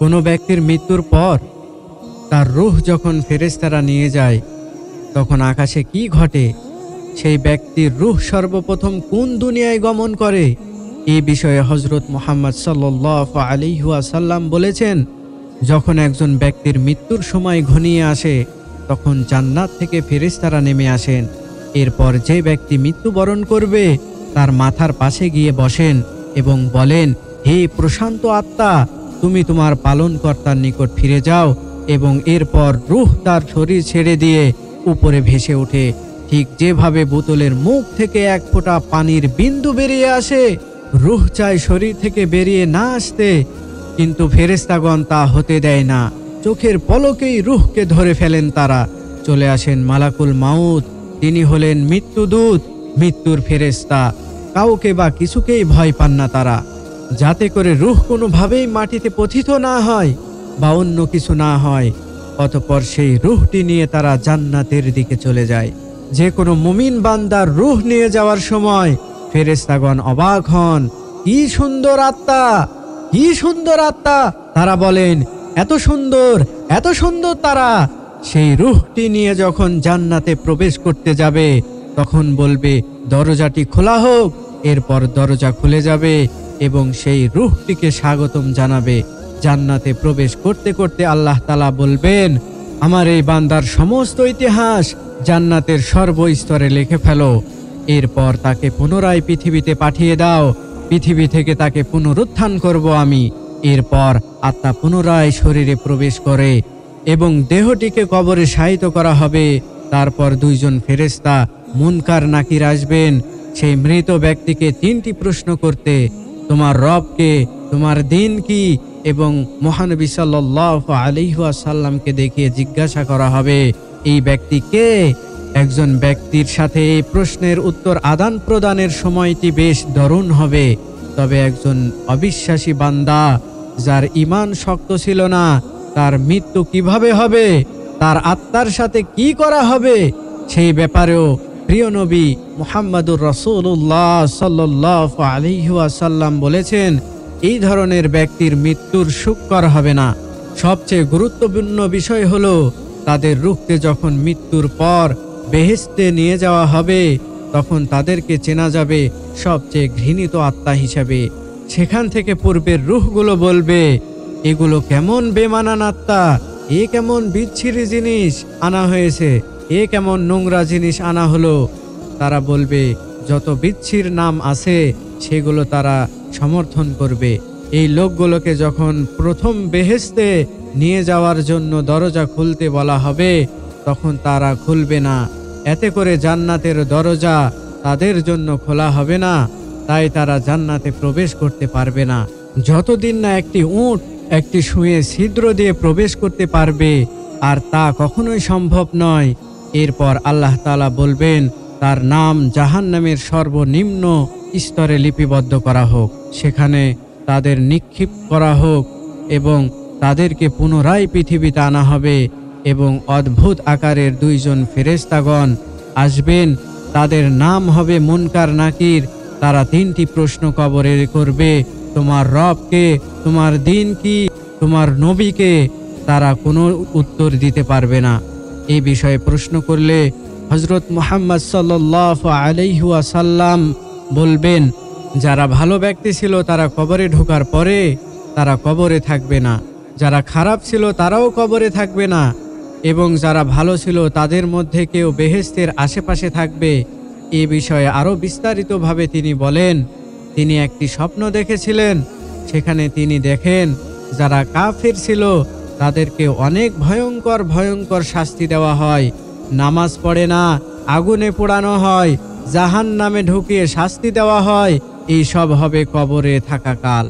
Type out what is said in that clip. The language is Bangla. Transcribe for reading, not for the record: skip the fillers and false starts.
কোনো ব্যক্তির মৃত্যুর পর তার রূহ যখন ফেরেশতারা নিয়ে যায়, তখন আকাশে কি ঘটে? সেই ব্যক্তির রূহ সর্বপ্রথম কোন দুনিয়ায় গমন করে? এই বিষয়ে হযরত মুহাম্মদ সাল্লাল্লাহু আলাইহি ওয়াসাল্লাম বলেছেন, যখন একজন ব্যক্তির মৃত্যুর সময় ঘনিয়ে আসে, তখন জান্নাত থেকে ফেরেশতারা নেমে আসেন। এরপর যে ব্যক্তি মৃত্যুবরণ করবে তার মাথার পাশে গিয়ে বসেন এবং বলেন, হে প্রশান্ত আত্মা, তুমি তোমার পালনকর্তার নিকট ফিরে যাও। এবং এরপর রূহ তার শরীর ছেড়ে দিয়ে উপরে ভেসে ওঠে। ঠিক যেভাবে বোতলের মুখ থেকে এক ফোঁটা পানির বিন্দু বেরিয়ে আসে, রূহ চায় শরীর থেকে বেরিয়ে না আসতে, কিন্তু ফেরেশতাগণ তা হতে দেয় না। চোখের পলকেই রূহকে ধরে ফেলেন তারা। চলে আসেন মালাকুল মাউত, তিনি হলেন মৃত্যুদূত, মৃত্যুর ফেরেশতা। কাউকে বা কিছুকেই ভয় পান না তারা, যাতে করে রূহ কোনোভাবেই মাটিতে পতিত না হয় বা অন্য কিছু না হয়। অতঃপর সেই রূহটি নিয়ে তারা জান্নাতের দিকে চলে যায়। যে কোনো মুমিন বান্দার রূহ নিয়ে যাওয়ার সময় ফেরেশতাগণ অবাক হন, কি সুন্দর আত্মা, কি সুন্দর আত্মা। তারা বলেন, এত সুন্দর, এত সুন্দর। তারা সেই রূহটি নিয়ে যখন জান্নাতে প্রবেশ করতে যাবে, তখন বলবে, দরজাটি খোলা হোক। এরপর দরজা খুলে যাবে এবং সেই রূহটিকে স্বাগতম জানাবে। জান্নাতে প্রবেশ করতে করতে আল্লাহ তাআলা বলবেন, আমার এই বান্দার সমস্ত ইতিহাস জান্নাতের সর্বস্তরে লিখে ফেলো। এরপর তাকে পুনরায় পৃথিবীতে পাঠিয়ে দাও। পৃথিবী থেকে তাকে পুনরুত্থান করব আমি। এরপর আত্মা পুনরায় শরীরে প্রবেশ করে এবং দেহটিকে কবরে শায়িত করা হবে। তারপর দুইজন ফেরেশতা মুনকার নাকির আসবেন সেই মৃত ব্যক্তিকে তিনটি প্রশ্ন করতে, তোমার রব কে, তোমার দিন কি, এবং মহানবী সাল্লাল্লাহু আলাইহি ওয়াসাল্লামকে দেখিয়ে জিজ্ঞাসা করা হবে, এই ব্যক্তি কে? একজন ব্যক্তির সাথে এই প্রশ্নের উত্তর আদান প্রদানের সময়টি বেশ দারুণ হবে। তবে একজন অবিশ্বাসী বান্দা, যার ঈমান শক্ত ছিল না, তার মৃত্যু কিভাবে হবে, তার আত্মার সাথে কি করা হবে, সেই ব্যাপারেও প্রিয় নবী মুহাম্মদুর রাসূলুল্লাহ সাল্লাল্লাহু আলাইহি ওয়াসাল্লাম বলেছেন, এই ধরনের ব্যক্তির মৃত্যুর সুখকর হবে না। সবচেয়ে গুরুত্বপূর্ণ বিষয় হলো, তাদের রূহকে যখন মৃত্যুর পর বেহেশতে নিয়ে যাওয়া হবে, তখন তাদেরকে চেনা যাবে সবচেয়ে ঘৃণিত আত্মা হিসাবে। সেখান থেকে পূর্বের রূহগুলো বলবে, এগুলো কেমন বেমানান আত্মা, এ কেমন বিচ্ছিরি জিনিস আনা হয়েছে, এ কেমন নোংরা জিনিস আনা হলো। তারা বলবে, যত বিচ্ছির নাম আছে সেগুলো তারা সমর্থন করবে। এই লোকগুলোকে যখন প্রথম বেহেশতে নিয়ে যাওয়ার জন্য দরজা খুলতে বলা হবে, তখন তারা খুলবে না। এতে করে জান্নাতের দরজা তাদের জন্য খোলা হবে না, তাই তারা জান্নাতে প্রবেশ করতে পারবে না। যতদিন না একটি উট একটি সুঁয়ে ছিদ্র দিয়ে প্রবেশ করতে পারবে, আর তা কখনোই সম্ভব নয়। এরপর আল্লাহ তাআলা বলবেন, তার নাম জাহান্নামের সর্বনিম্ন স্তরে লিপিবদ্ধ করা হোক, সেখানে তাদের নিক্ষেপ করা হোক এবং তাদেরকে পুনরায় পৃথিবীতে আনা হবে। এবং অদ্ভুত আকারের দুইজন ফেরেশতাগণ আসবেন, তাদের নাম হবে মুনকার নাকির। তারা তিনটি প্রশ্ন কবরে করবে, তোমার রব কে, তোমার দিন কি, তোমার নবী কে। তারা কোনো উত্তর দিতে পারবে না। এই বিষয়ে প্রশ্ন করলে হযরত মুহাম্মদ সাল্লাল্লাহু আলাইহি ওয়াসাল্লাম বলবেন, যারা ভালো ব্যক্তি ছিল তারা কবরে ঢোকার পরে তারা কবরে থাকবে না, যারা খারাপ ছিল তারাও কবরে থাকবে না, এবং যারা ভালো ছিল তাদের মধ্যে কেউ বেহেশতের আশেপাশে থাকবে। এ বিষয়ে আরও বিস্তারিতভাবে তিনি বলেন, তিনি একটি স্বপ্ন দেখেছিলেন। সেখানে তিনি দেখেন, যারা কাফির ছিল তাদেরকে অনেক ভয়ঙ্কর ভয়ঙ্কর শাস্তি দেওয়া হয়। নামাজ পড়ে না, আগুনে পোড়ানো হয়, জাহান্নামে ঢুকিয়ে শাস্তি দেওয়া হয়। এই সব হবে কবরে থাকাকাল।